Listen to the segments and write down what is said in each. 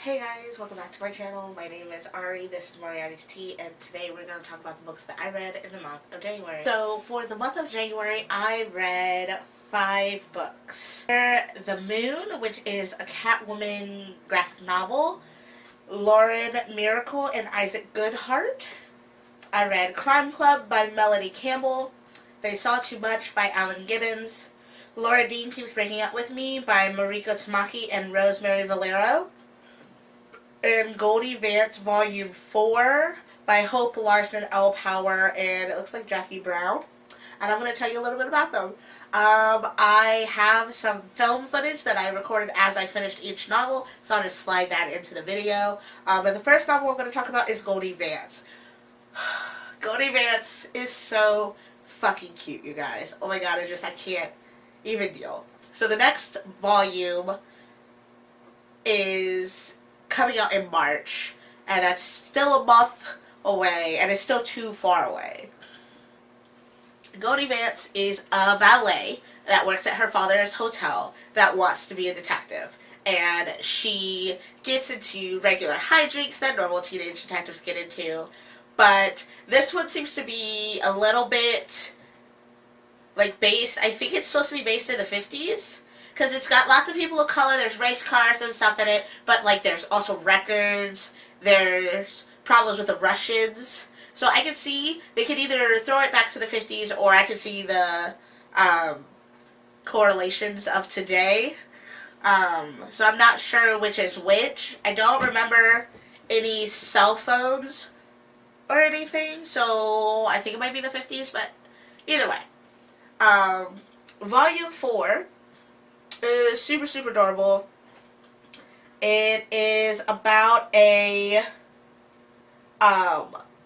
Hey guys, welcome back to my channel. My name is Ari, this is Moriarty's Tea, and today we're going to talk about the books that I read in the month of January. So for the month of January, I read 5 books. The Moon, which is a Catwoman graphic novel. Lauren Miracle and Isaac Goodhart. I read Crime Club by Melody Campbell. They Saw Too Much by Alan Gibbons. Laura Dean Keeps Breaking Up With Me by Mariko Tamaki and Rosemary Valero. And Goldie, Vance Volume 4 by Hope Larson, L. Power, and it looks like Jackie Brown. And I'm going to tell you a little bit about them. I have some film footage that I recorded as I finished each novel, so I'll just slide that into the video. But the first novel I'm going to talk about is Goldie Vance. Goldie Vance is so fucking cute, you guys. Oh my god, I can't even deal. So the next volume is coming out in March, and that's still a month away, and it's still too far away. Goldie Vance is a valet that works at her father's hotel that wants to be a detective, and she gets into regular hijinks that normal teenage detectives get into, but this one seems to be a little bit like based, I think it's supposed to be based in the 50s, because it's got lots of people of color, there's race cars and stuff in it, but like there's also records, there's problems with the Russians, so I can see they could either throw it back to the 50s, or I can see the correlations of today, so I'm not sure which is which. I don't remember any cell phones or anything, so I think it might be the 50s, but either way. Volume 4 is super, super adorable. It is about a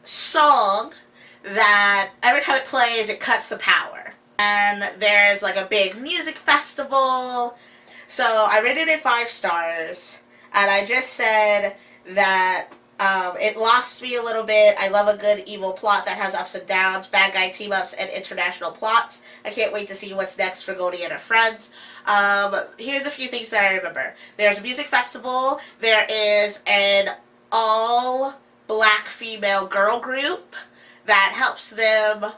song that every time it plays, it cuts the power. And there's like a big music festival. So I rated it 5 stars. And I just said that it lost me a little bit. I love a good evil plot that has ups and downs, bad guy team-ups, and international plots. I can't wait to see what's next for Goldie and her friends. Here's a few things that I remember. There's a music festival. There is an all-black female girl group that helps them.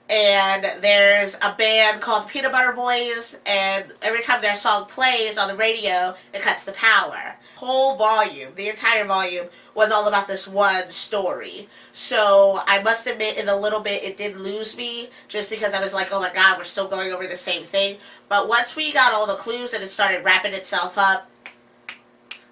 And there's a band called Peanut Butter Boys, and every time their song plays on the radio, it cuts the power. Whole volume, the entire volume, was all about this one story. So I must admit, in a little bit, it did lose me, just because I was like, oh my god, we're still going over the same thing. But once we got all the clues and it started wrapping itself up,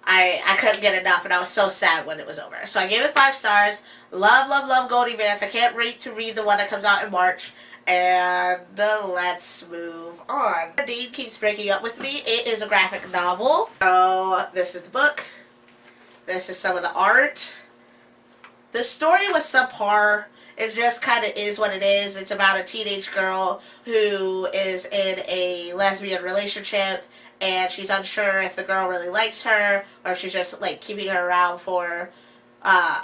I couldn't get enough, and I was so sad when it was over. So I gave it 5 stars. Love, love, love Goldie Vance. I can't wait to read the one that comes out in March. And let's move on. Dean Keeps Breaking Up With Me. It is a graphic novel. So this is the book. This is some of the art. The story was subpar. It just kind of is what it is. It's about a teenage girl who is in a lesbian relationship, and she's unsure if the girl really likes her, or if she's just like keeping her around for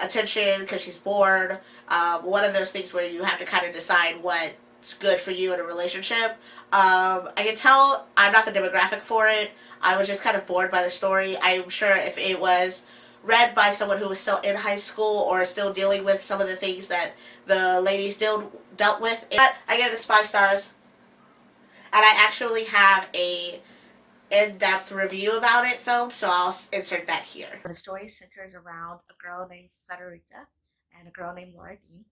attention because she's bored. One of those things where you have to kind of decide what's good for you in a relationship. I can tell I'm not the demographic for it. I was just kind of bored by the story. I'm sure if it was read by someone who was still in high school or still dealing with some of the things that the ladies dealt with. But I gave this 5 stars. And I actually have a in-depth review about it filmed, so I'll insert that here. The story centers around a girl named Federica and a girl named Laura Dean.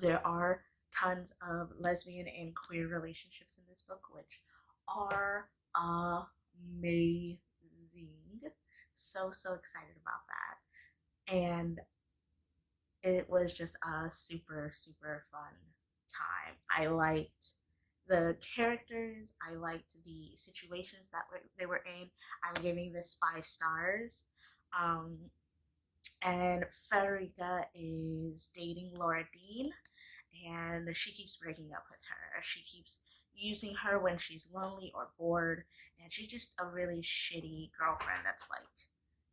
There are tons of lesbian and queer relationships in this book, which are amazing. So excited about that. And it was just a super, super fun time. I liked the characters. I liked the situations that they were in. I'm giving this 5 stars. And Federica is dating Laura Dean, and she keeps breaking up with her. She keeps using her when she's lonely or bored, and she's just a really shitty girlfriend that's like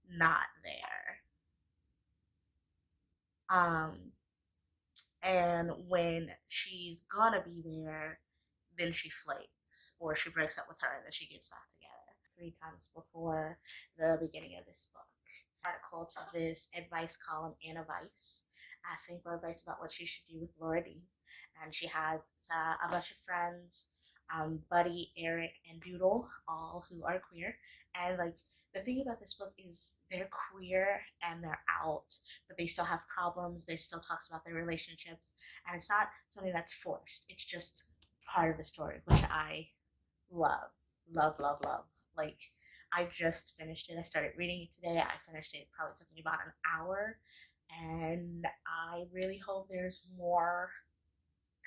not there. And when she's gonna be there, then she flakes, or she breaks up with her and then she gets back together 3 times before the beginning of this book. article to this advice column in a Vice, asking for advice about what she should do with Laura Dean. And she has a bunch of friends, Buddy, Eric, and Doodle, all who are queer. And like the thing about this book is they're queer and they're out, but they still have problems. They still talks about their relationships, and it's not something that's forced. It's just part of the story, which I love, love, love, love. Like I just finished it. I started reading it today. I finished it. It probably took me about an hour, and I really hope there's more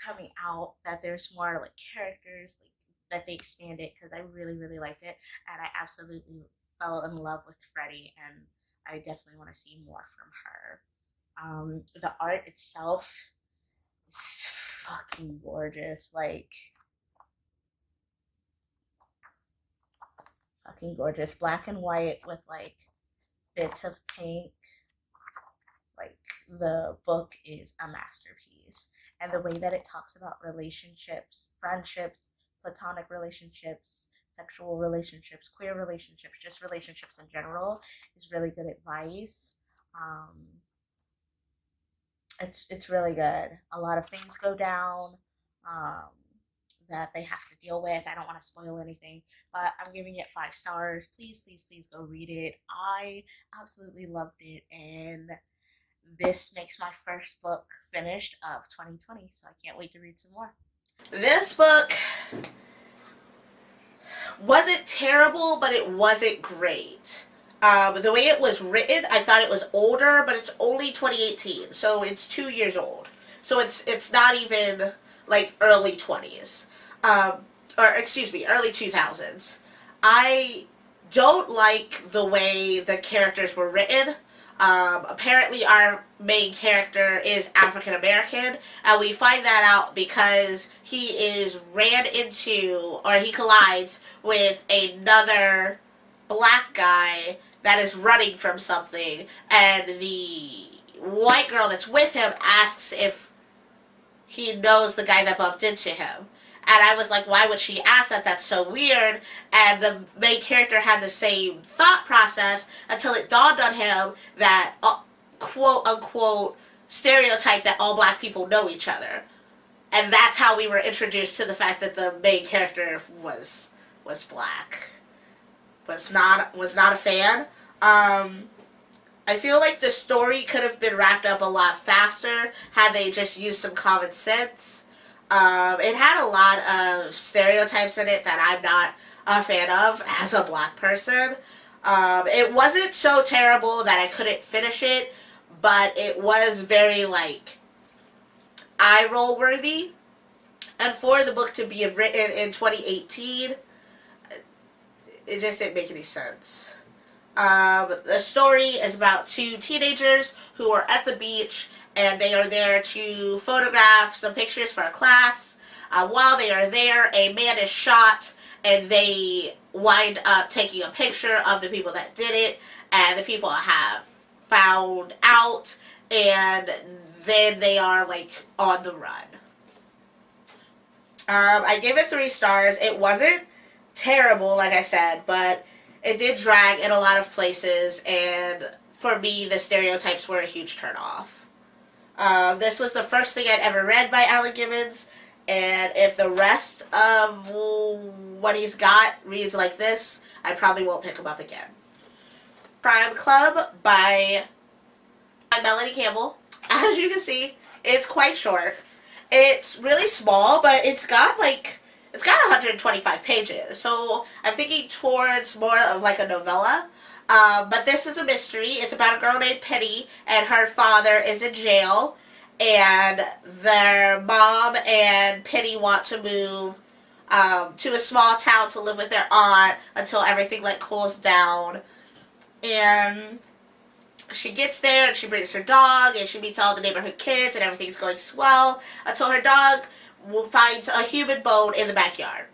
coming out, that there's more like characters, like that they expand it, because I really, really liked it, and I absolutely fell in love with Freddie, and I definitely want to see more from her. The art itself is fucking gorgeous, like fucking gorgeous. Black and white with like bits of pink. Like the book is a masterpiece, and the way that it talks about relationships, friendships, platonic relationships, sexual relationships, queer relationships, just relationships in general, is really good advice. It's really good. A lot of things go down that they have to deal with. I don't want to spoil anything, but I'm giving it 5 stars. Please, please, please go read it. I absolutely loved it, and this makes my first book finished of 2020, so I can't wait to read some more. This book wasn't terrible, but it wasn't great. The way it was written, I thought it was older, but it's only 2018, so it's 2 years old. So it's not even like early 20s, or excuse me, early 2000s. I don't like the way the characters were written. Apparently our main character is African American, and we find that out because he is ran into, or he collides with another black guy that is running from something, and the white girl that's with him asks if he knows the guy that bumped into him. And I was like, why would she ask that? That's so weird. And the main character had the same thought process until it dawned on him that, quote unquote, stereotype that all black people know each other. And that's how we were introduced to the fact that the main character was black. Was not a fan. I feel like the story could have been wrapped up a lot faster had they just used some common sense. It had a lot of stereotypes in it that I'm not a fan of as a black person. It wasn't so terrible that I couldn't finish it, but it was very, like, eye-roll worthy. And for the book to be written in 2018, it just didn't make any sense. The story is about 2 teenagers who are at the beach, and they are there to photograph some pictures for a class. While they are there, a man is shot, and they wind up taking a picture of the people that did it, and the people have found out, and then they are, like, on the run. I gave it 3 stars. It wasn't terrible, like I said, but it did drag in a lot of places, and for me, the stereotypes were a huge turnoff. This was the first thing I'd ever read by Alan Gibbons, and if the rest of what he's got reads like this, I probably won't pick him up again. Crime Club by Melanie Campbell. As you can see, it's quite short. It's really small, but it's got 125 pages, so I'm thinking towards more of like a novella. But this is a mystery. It's about a girl named Penny, and her father is in jail, and their mom and Penny want to move to a small town to live with their aunt until everything like cools down. And she gets there, and she brings her dog, and she meets all the neighborhood kids, and everything's going swell until her dog finds a human bone in the backyard.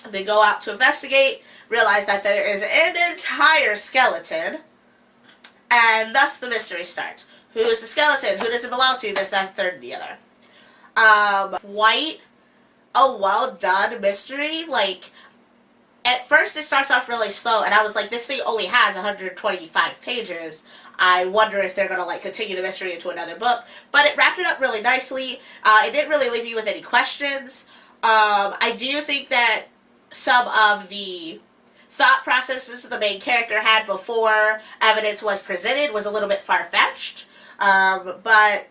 They go out to investigate, realize that there is an entire skeleton, and thus the mystery starts. Who is the skeleton? Who does it belong to? This, that, third, and the other. Quite a well done mystery. Like, at first it starts off really slow, and I was like, this thing only has 125 pages. I wonder if they're going to like continue the mystery into another book. But it wrapped it up really nicely. It didn't really leave you with any questions. I do think that some of the thought processes the main character had before evidence was presented was a little bit far-fetched. But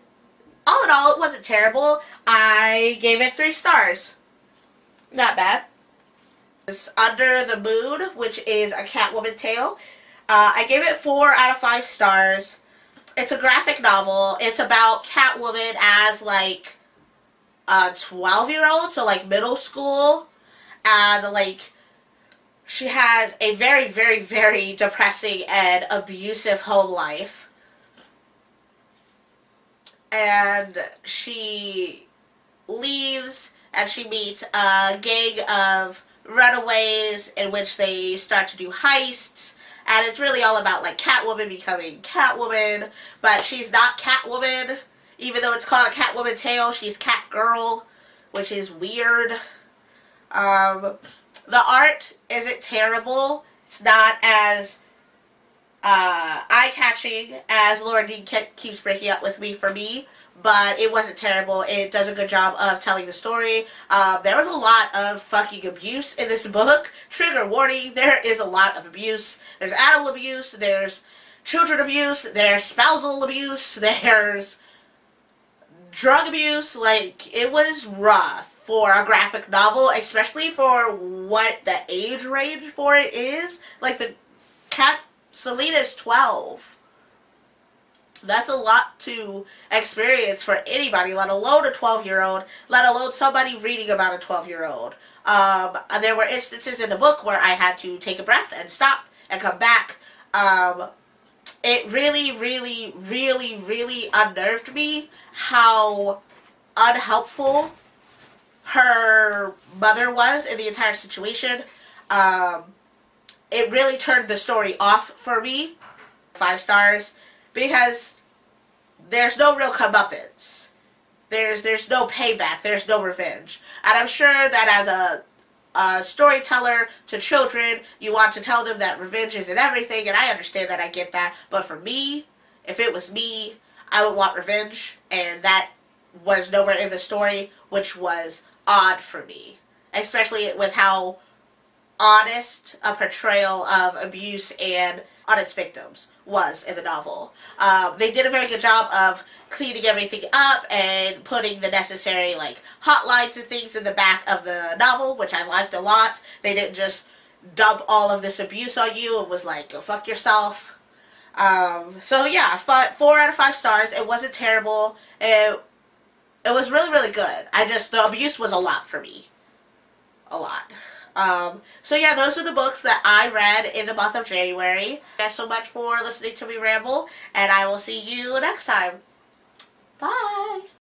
all in all, it wasn't terrible. I gave it 3 stars. Not bad. It's Under the Moon, which is a Catwoman tale. I gave it 4 out of 5 stars. It's a graphic novel. It's about Catwoman as like a 12-year-old, so like middle school. And like she has a very, very, very depressing and abusive home life. And she leaves and she meets a gang of runaways in which they start to do heists. And it's really all about like Catwoman becoming Catwoman. But she's not Catwoman. Even though it's called a Catwoman tale, she's Catgirl, which is weird. The art isn't terrible. It's not as eye-catching as Laura Dean keeps breaking up with me for me, but it wasn't terrible. It does a good job of telling the story. There was a lot of fucking abuse in this book. Trigger warning, there is a lot of abuse. There's animal abuse, there's children abuse, there's spousal abuse, there's drug abuse. Like, it was rough for a graphic novel, especially for what the age range for it is. Like, the Selena's 12. That's a lot to experience for anybody, let alone a 12-year-old, let alone somebody reading about a 12-year-old. There were instances in the book where I had to take a breath and stop and come back. It really, really, really, really unnerved me how unhelpful her mother was in the entire situation. It really turned the story off for me. 5 stars. Because there's no real comeuppance. There's no payback. There's no revenge. And I'm sure that as a storyteller to children, you want to tell them that revenge isn't everything, and I understand that, I get that. But for me, if it was me, I would want revenge, and that was nowhere in the story, which was odd for me. Especially with how honest a portrayal of abuse and on its victims was in the novel. They did a very good job of cleaning everything up and putting the necessary like hotlines and things in the back of the novel, which I liked a lot. They didn't just dump all of this abuse on you. It was like, go fuck yourself. So yeah, 4 out of 5 stars. It wasn't terrible. It was really, really good. The abuse was a lot for me. A lot. So yeah, those are the books that I read in the month of January. Thank you guys so much for listening to me ramble, and I will see you next time. Bye!